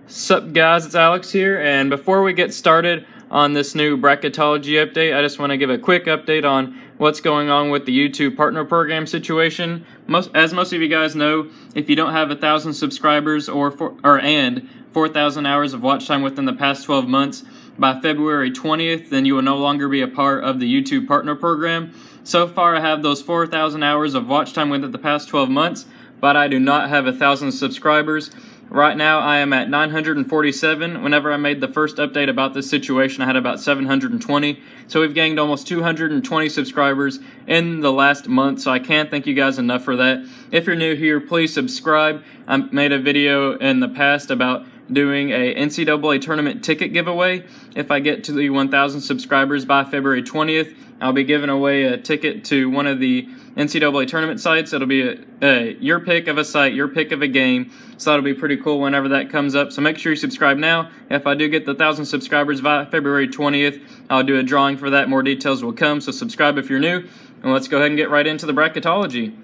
Sup guys, it's Alex here, and before we get started on this new Bracketology update, I just want to give a quick update on what's going on with the YouTube partner program situation. As most of you guys know, if you don't have 1,000 subscribers and 4,000 hours of watch time within the past 12 months, by February 20th, then you will no longer be a part of the YouTube partner program. So far, I have those 4,000 hours of watch time within the past 12 months, but I do not have 1,000 subscribers. Right now, I am at 947. Whenever I made the first update about this situation, I had about 720. So we've gained almost 220 subscribers in the last month, so I can't thank you guys enough for that. If you're new here, please subscribe. I made a video in the past about doing a NCAA tournament ticket giveaway. If I get to the 1,000 subscribers by February 20th, I'll be giving away a ticket to one of the NCAA tournament sites. It'll be your pick of a site, your pick of a game, so that'll be pretty cool whenever that comes up. So make sure you subscribe now. If I do get the 1,000 subscribers by February 20th, I'll do a drawing for that. More details will come, so subscribe if you're new. And let's go ahead and get right into the Bracketology.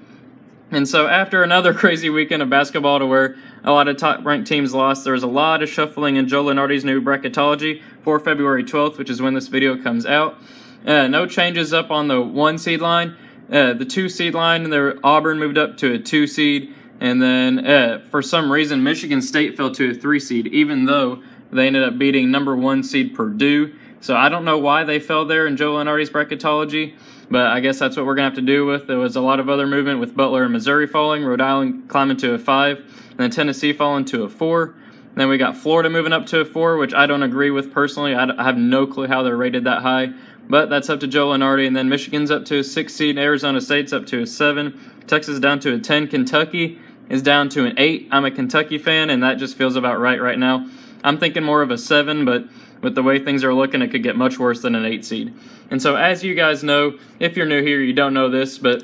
And so after another crazy weekend of basketball to where a lot of top-ranked teams lost, there was a lot of shuffling in Joe Lunardi's new Bracketology for February 12th, which is when this video comes out. No changes up on the 1 seed line. The 2 seed line, Auburn moved up to a 2 seed, and then for some reason Michigan State fell to a 3 seed, even though they ended up beating number 1 seed Purdue. So I don't know why they fell there in Joe Lunardi's Bracketology, but I guess that's what we're going to have to do with. There was a lot of other movement with Butler and Missouri falling, Rhode Island climbing to a 5, and then Tennessee falling to a 4. Then we got Florida moving up to a 4, which I don't agree with personally. I have no clue how they're rated that high, but that's up to Joe Lunardi. And then Michigan's up to a 6 seed, Arizona State's up to a 7, Texas down to a 10, Kentucky is down to an 8. I'm a Kentucky fan, and that just feels about right now. I'm thinking more of a 7, but with the way things are looking, it could get much worse than an 8 seed. And so as you guys know, if you're new here, you don't know this, but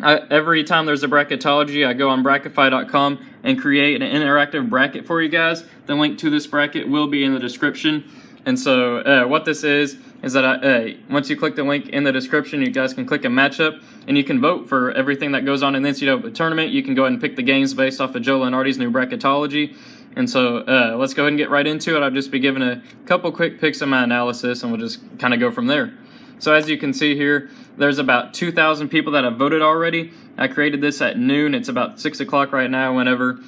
every time there's a Bracketology, I go on Brackify.com and create an interactive bracket for you guys. The link to this bracket will be in the description. And so what this is that once you click the link in the description, you guys can click a matchup, and you can vote for everything that goes on in the NCAA tournament. You can go ahead and pick the games based off of Joe Lunardi's new Bracketology. And so let's go ahead and get right into it. I'll just be giving a couple quick picks of my analysis, and we'll just kind of go from there. So as you can see here, there's about 2,000 people that have voted already. I created this at noon. It's about 6 o'clock right now whenever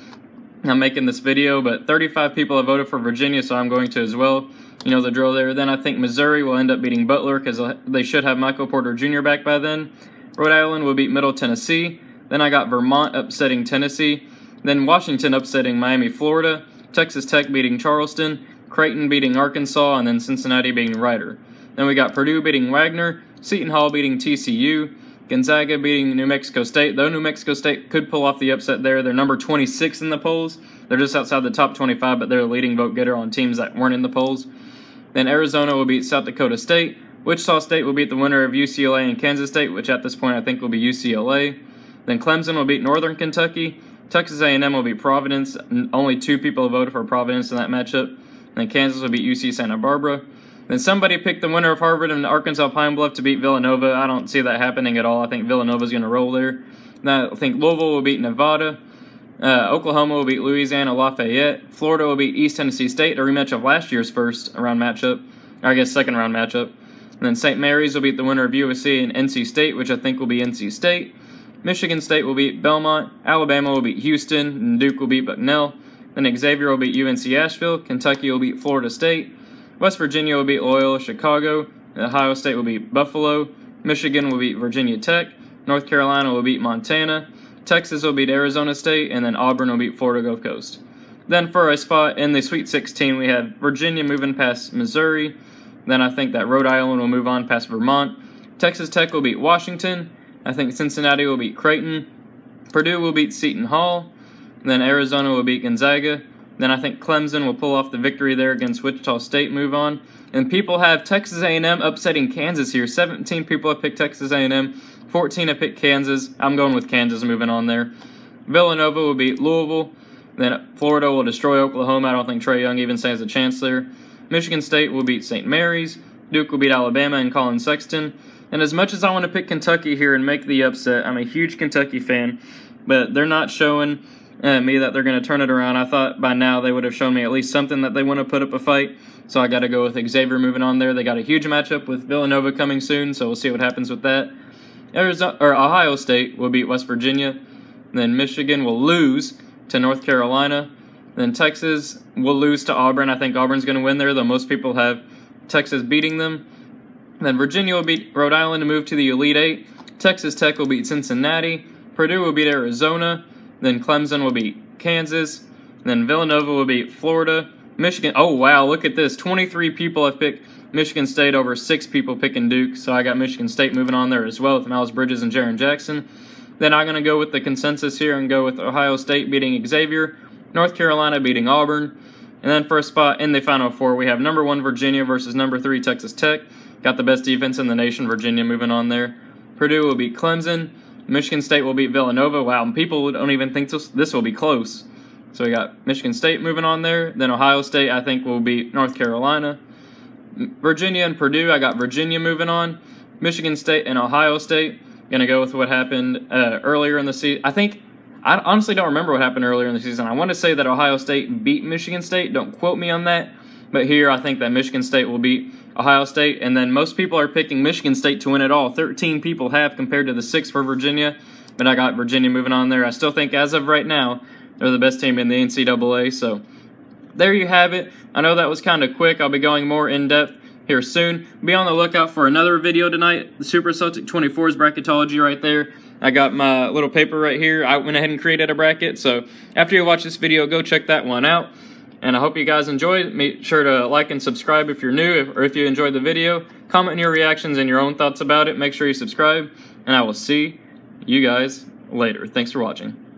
I'm making this video, but 35 people have voted for Virginia, so I'm going to as well. You know the drill there. Then I think Missouri will end up beating Butler because they should have Michael Porter Jr. back by then. Rhode Island will beat Middle Tennessee. Then I got Vermont upsetting Tennessee. Then Washington upsetting Miami, Florida. Texas Tech beating Charleston. Creighton beating Arkansas, and then Cincinnati beating Rider. Then we got Purdue beating Wagner, Seton Hall beating TCU, Gonzaga beating New Mexico State, though New Mexico State could pull off the upset there. They're number 26 in the polls. They're just outside the top 25, but they're the leading vote getter on teams that weren't in the polls. Then Arizona will beat South Dakota State. Wichita State will beat the winner of UCLA and Kansas State, which at this point I think will be UCLA. Then Clemson will beat Northern Kentucky. Texas A&M will beat Providence. Only 2 people have voted for Providence in that matchup. Then Kansas will beat UC Santa Barbara. Then somebody picked the winner of Harvard and Arkansas Pine Bluff to beat Villanova. I don't see that happening at all. I think Villanova's going to roll there. Then I think Louisville will beat Nevada. Oklahoma will beat Louisiana Lafayette. Florida will beat East Tennessee State, a rematch of last year's first round matchup. Or I guess second round matchup. And then St. Mary's will beat the winner of USC and NC State, which I think will be NC State. Michigan State will beat Belmont. Alabama will beat Houston. And Duke will beat Bucknell. Then Xavier will beat UNC Asheville. Kentucky will beat Florida State. West Virginia will beat Loyola Chicago. Ohio State will beat Buffalo. Michigan will beat Virginia Tech. North Carolina will beat Montana. Texas will beat Arizona State. And then Auburn will beat Florida Gulf Coast. Then for a spot in the Sweet 16, we have Virginia moving past Missouri. Then I think that Rhode Island will move on past Vermont. Texas Tech will beat Washington. I think Cincinnati will beat Creighton. Purdue will beat Seton Hall. Then Arizona will beat Gonzaga. Then I think Clemson will pull off the victory there against Wichita State, move on. And people have Texas A&M upsetting Kansas here. 17 people have picked Texas A&M. 14 have picked Kansas. I'm going with Kansas moving on there. Villanova will beat Louisville. Then Florida will destroy Oklahoma. I don't think Trae Young even stands a chance there. Michigan State will beat St. Mary's. Duke will beat Alabama and Colin Sexton. And as much as I want to pick Kentucky here and make the upset, I'm a huge Kentucky fan, but they're not showing me that they're going to turn it around. I thought by now they would have shown me at least something that they want to put up a fight. So I got to go with Xavier moving on there. They got a huge matchup with Villanova coming soon, so we'll see what happens with that. Ohio State will beat West Virginia. Then Michigan will lose to North Carolina. Then Texas will lose to Auburn. I think Auburn's going to win there, though most people have Texas beating them. Then Virginia will beat Rhode Island to move to the Elite Eight. Texas Tech will beat Cincinnati. Purdue will beat Arizona. Then Clemson will beat Kansas. Then Villanova will beat Florida. Michigan, oh wow, look at this. 23 people have picked Michigan State over 6 people picking Duke. So I got Michigan State moving on there as well with Miles Bridges and Jaren Jackson. Then I'm going to go with the consensus here and go with Ohio State beating Xavier. North Carolina beating Auburn. And then for a spot in the Final Four, we have number 1 Virginia versus number 3 Texas Tech. Got the best defense in the nation, Virginia moving on there. Purdue will beat Clemson. Michigan State will beat Villanova. Wow, people don't even think this will be close. So we got Michigan State moving on there. Then Ohio State, I think, will beat North Carolina. Virginia and Purdue, I got Virginia moving on. Michigan State and Ohio State, going to go with what happened earlier in the season. I honestly don't remember what happened earlier in the season. I want to say that Ohio State beat Michigan State. Don't quote me on that. But here, I think that Michigan State will beat Ohio State. And then most people are picking Michigan State to win it all. 13 people have compared to the 6 for Virginia. But I got Virginia moving on there. I still think, as of right now, they're the best team in the NCAA. So there you have it. I know that was kind of quick. I'll be going more in-depth here soon. Be on the lookout for another video tonight. The Super Celtic 24's bracketology right there. I got my little paper right here. I went ahead and created a bracket. So after you watch this video, go check that one out. And I hope you guys enjoyed. Make sure to like and subscribe if you're new, or if you enjoyed the video. Comment your reactions and your own thoughts about it. Make sure you subscribe. And I will see you guys later. Thanks for watching.